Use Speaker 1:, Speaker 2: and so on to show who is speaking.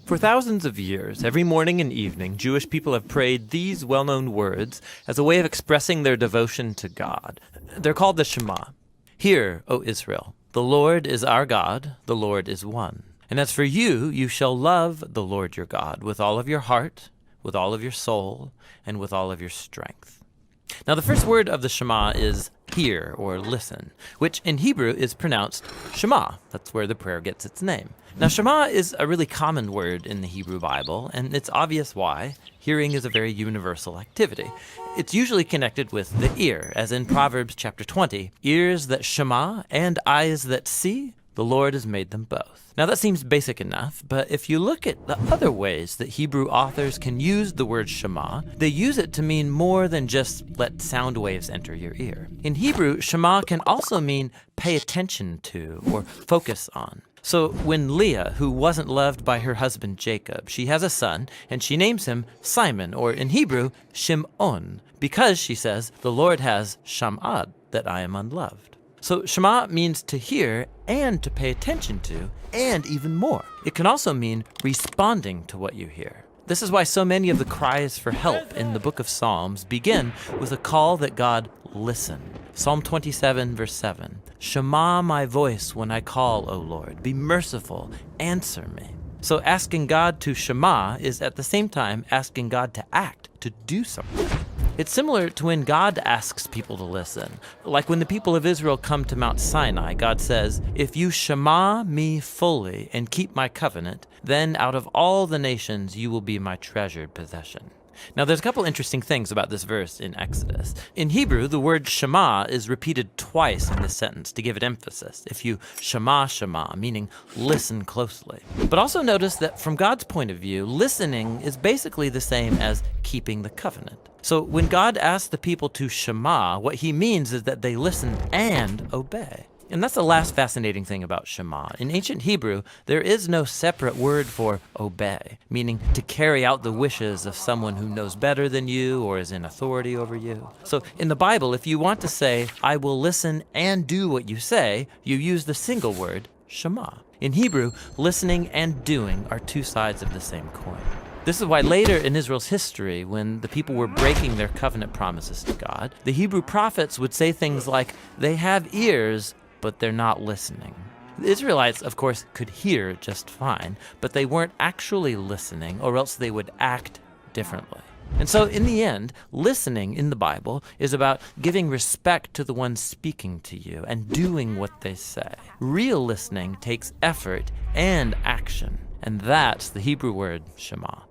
Speaker 1: For thousands of years, every morning and evening, Jewish people have prayed these well-known words as a way of expressing their devotion to God. They're called the Shema. Hear, O Israel, the Lord is our God, the Lord is one. And as for you, you shall love the Lord your God with all of your heart, with all of your soul, and with all of your strength. Now, the first word of the Shema is hear or listen, which in Hebrew is pronounced Shema. That's where the prayer gets its name. Now, Shema is a really common word in the Hebrew Bible, and it's obvious why. Hearing is a very universal activity. It's usually connected with the ear, as in Proverbs chapter 20, ears that shema and eyes that see, the Lord has made them both. Now that seems basic enough, but if you look at the other ways that Hebrew authors can use the word Shema, they use it to mean more than just let sound waves enter your ear. In Hebrew, Shema can also mean pay attention to or focus on. So when Leah, who wasn't loved by her husband Jacob, she has a son, and she names him Simon, or in Hebrew, Shim'on, because, she says, the Lord has sham'ad, that I am unloved. So Shema means to hear and to pay attention to, and even more. It can also mean responding to what you hear. This is why so many of the cries for help in the book of Psalms begin with a call that God listen. Psalm 27, verse 7. Shema my voice when I call, O Lord. Be merciful, answer me. So asking God to Shema is at the same time asking God to act, to do something. It's similar to when God asks people to listen. Like when the people of Israel come to Mount Sinai, God says, if you Shema me fully and keep my covenant, then out of all the nations you will be my treasured possession. Now there's a couple interesting things about this verse in Exodus. In Hebrew, the word Shema is repeated twice in this sentence to give it emphasis. If you Shema, Shema, meaning listen closely. But also notice that from God's point of view, listening is basically the same as keeping the covenant. So when God asks the people to Shema, what he means is that they listen and obey. And that's the last fascinating thing about Shema. In ancient Hebrew, there is no separate word for obey, meaning to carry out the wishes of someone who knows better than you or is in authority over you. So in the Bible, if you want to say, I will listen and do what you say, you use the single word, Shema. In Hebrew, listening and doing are two sides of the same coin. This is why later in Israel's history, when the people were breaking their covenant promises to God, the Hebrew prophets would say things like, they have ears, but they're not listening. The Israelites, of course, could hear just fine, but they weren't actually listening, or else they would act differently. And so in the end, listening in the Bible is about giving respect to the one speaking to you and doing what they say. Real listening takes effort and action, and that's the Hebrew word Shema.